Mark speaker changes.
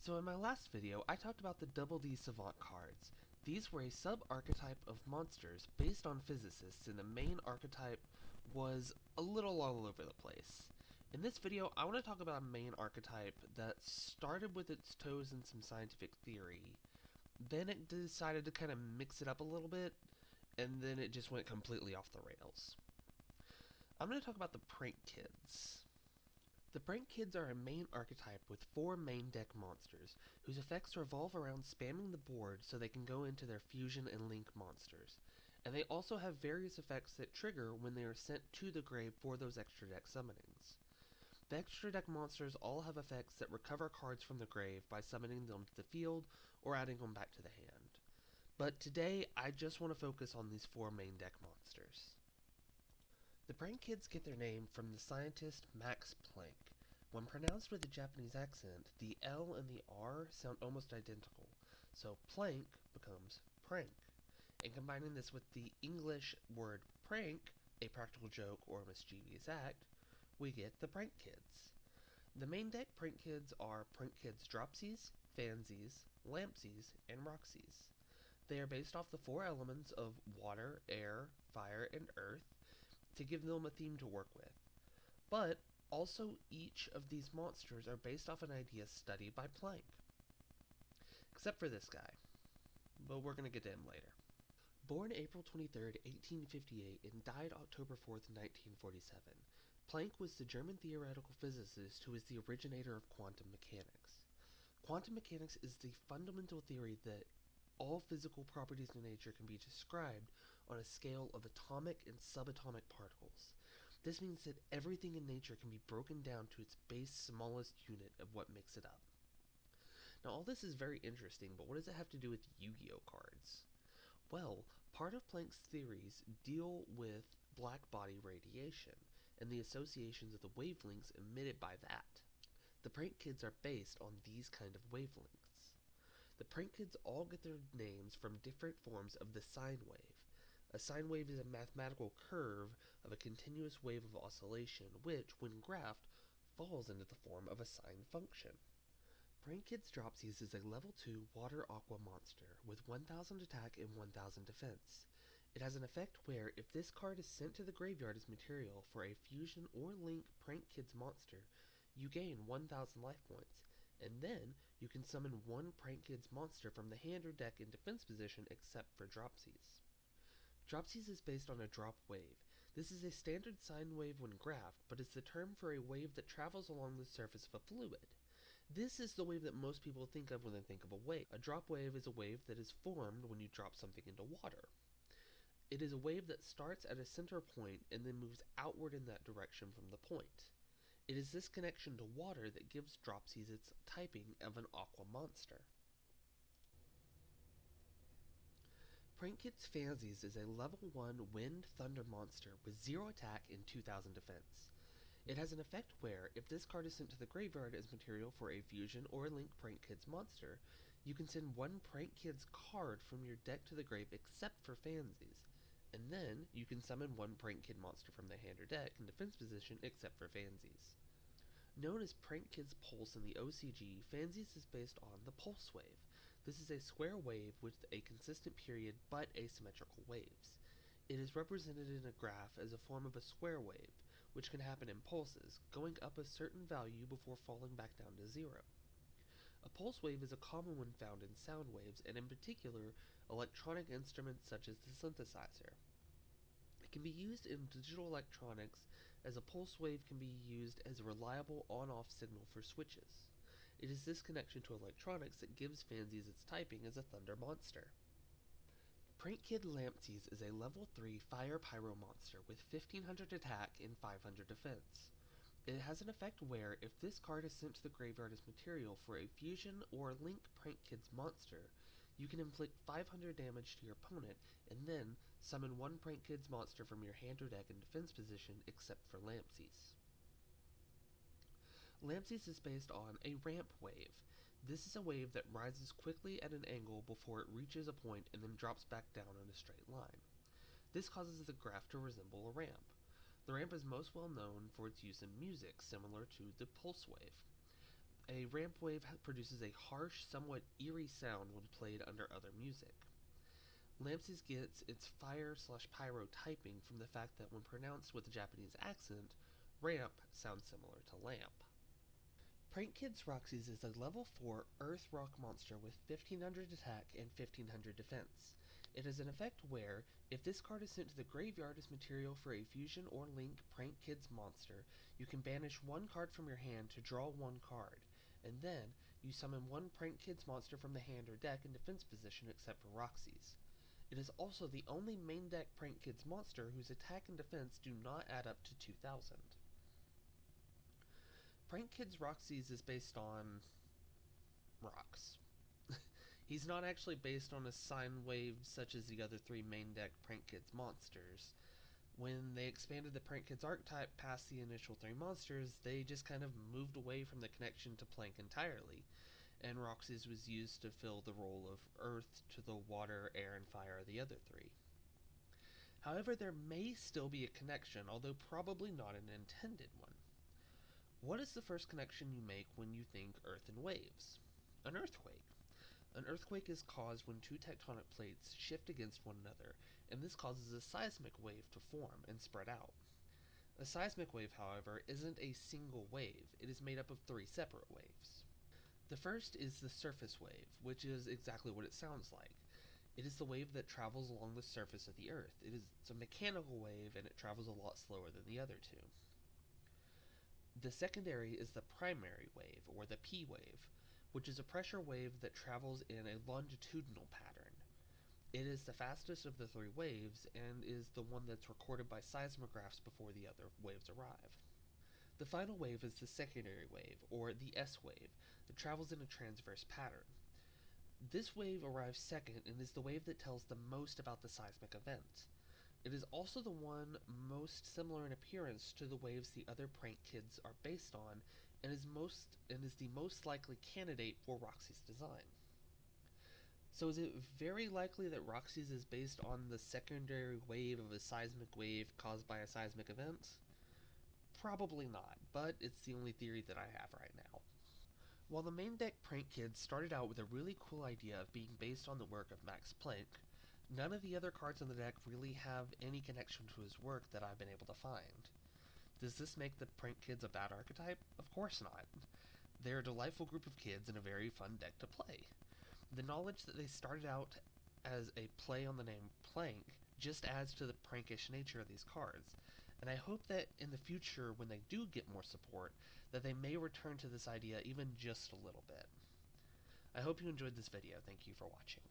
Speaker 1: So in my last video, I talked about the Double D Savant cards. These were a sub-archetype of monsters based on physicists, and the main archetype was a little all over the place. In this video, I want to talk about a main archetype that started with its toes in some scientific theory. Then it decided to kind of mix it up a little bit, and then it just went completely off the rails. I'm going to talk about the Prank Kids. The Prank Kids are a main archetype with 4 main deck monsters, whose effects revolve around spamming the board so they can go into their fusion and link monsters. And they also have various effects that trigger when they are sent to the grave for those extra deck summonings. The extra deck monsters all have effects that recover cards from the grave by summoning them to the field or adding them back to the hand. But today, I just want to focus on these 4 main deck monsters. The Prank Kids get their name from the scientist Max Planck. When pronounced with a Japanese accent, the L and the R sound almost identical, so Planck becomes prank. And combining this with the English word prank, a practical joke or mischievous act, we get the Prank Kids. The main deck Prank Kids are Prank Kids Dropsies, Fansies, Lampsies, and Roxies. They are based off the 4 elements of water, air, fire, and earth, to give them a theme to work with. But also each of these monsters are based off an idea studied by Planck. Except for this guy. But we're going to get to him later. Born April 23, 1858 and died October 4, 1947, Planck was the German theoretical physicist who is the originator of quantum mechanics. Quantum mechanics is the fundamental theory that all physical properties in nature can be described on a scale of atomic and subatomic particles. This means that everything in nature can be broken down to its base smallest unit of what makes it up. Now all this is very interesting, but what does it have to do with Yu-Gi-Oh cards? Well, part of Planck's theories deal with black body radiation and the associations of the wavelengths emitted by that. The Prank Kids are based on these kind of wavelengths. The Prank Kids all get their names from different forms of the sine wave. A sine wave is a mathematical curve of a continuous wave of oscillation, which, when graphed, falls into the form of a sine function. Prank Kids Dropsies is a level 2 water aqua monster with 1000 attack and 1000 defense. It has an effect where, if this card is sent to the graveyard as material for a fusion or link Prank Kids monster, you gain 1000 life points, and then you can summon 1 Prank Kids monster from the hand or deck in defense position except for Dropsies. Dropsies is based on a drop wave. This is a standard sine wave when graphed, but is the term for a wave that travels along the surface of a fluid. This is the wave that most people think of when they think of a wave. A drop wave is a wave that is formed when you drop something into water. It is a wave that starts at a center point and then moves outward in that direction from the point. It is this connection to water that gives Dropsies its typing of an aqua monster. Prank Kids Fansies is a level 1 wind thunder monster with 0 attack and 2000 defense. It has an effect where, if this card is sent to the graveyard as material for a fusion or link Prank Kids monster, you can send 1 Prank Kids card from your deck to the grave except for Fansies. And then, you can summon 1 Prank Kid monster from the hand or deck in defense position except for Fansies. Known as Prank Kids Pulse in the OCG, Fansies is based on the pulse wave. This is a square wave with a consistent period but asymmetrical waves. It is represented in a graph as a form of a square wave, which can happen in pulses, going up a certain value before falling back down to 0. A pulse wave is a common one found in sound waves, and in particular, electronic instruments such as the synthesizer. It can be used in digital electronics, as a pulse wave can be used as a reliable on-off signal for switches. It is this connection to electronics that gives Fansies its typing as a thunder monster. Prank Kid Lampsies is a level 3 fire pyro monster with 1500 attack and 500 defense. It has an effect where, if this card is sent to the graveyard as material for a fusion or link Prank Kids monster, you can inflict 500 damage to your opponent and then summon 1 Prank Kids monster from your hand or deck in defense position except for Lampsies. Lampsies is based on a ramp wave. This is a wave that rises quickly at an angle before it reaches a point and then drops back down in a straight line. This causes the graph to resemble a ramp. The ramp is most well known for its use in music, similar to the pulse wave. A ramp wave produces a harsh, somewhat eerie sound when played under other music. Lampsies gets its fire/pyro typing from the fact that when pronounced with a Japanese accent, ramp sounds similar to lamp. Prank Kids Roxies is a level 4 Earth Rock monster with 1500 attack and 1500 defense. It has an effect where, if this card is sent to the graveyard as material for a fusion or link Prank Kids monster, you can banish one card from your hand to draw one card, and then you summon one Prank Kids monster from the hand or deck in defense position except for Roxies. It is also the only main deck Prank Kids monster whose attack and defense do not add up to 2000. Prank Kids Roxies is based on rocks. He's not actually based on a sine wave such as the other three main deck Prank Kids monsters. When they expanded the Prank Kids archetype past the initial three monsters, they just kind of moved away from the connection to Plank entirely, and Roxies was used to fill the role of Earth to the water, air, and fire of the other three. However, there may still be a connection, although probably not an intended one. What is the first connection you make when you think Earth and waves? An earthquake. An earthquake is caused when two tectonic plates shift against one another, and this causes a seismic wave to form and spread out. A seismic wave, however, isn't a single wave, it is made up of three separate waves. The first is the surface wave, which is exactly what it sounds like. It is the wave that travels along the surface of the Earth. It is a mechanical wave, and it travels a lot slower than the other two. The secondary is the primary wave, or the P wave, which is a pressure wave that travels in a longitudinal pattern. It is the fastest of the three waves, and is the one that's recorded by seismographs before the other waves arrive. The final wave is the secondary wave, or the S wave, that travels in a transverse pattern. This wave arrives second and is the wave that tells the most about the seismic event. It is also the one most similar in appearance to the waves the other Prank Kids are based on, and is the most likely candidate for Roxy's design. So is it very likely that Roxy's is based on the secondary wave of a seismic wave caused by a seismic event? Probably not, but it's the only theory that I have right now. While the main deck Prank Kids started out with a really cool idea of being based on the work of Max Planck, none of the other cards in the deck really have any connection to his work that I've been able to find. Does this make the Prank Kids a bad archetype? Of course not. They're a delightful group of kids and a very fun deck to play. The knowledge that they started out as a play on the name Plank just adds to the prankish nature of these cards, and I hope that in the future, when they do get more support, that they may return to this idea even just a little bit. I hope you enjoyed this video. Thank you for watching.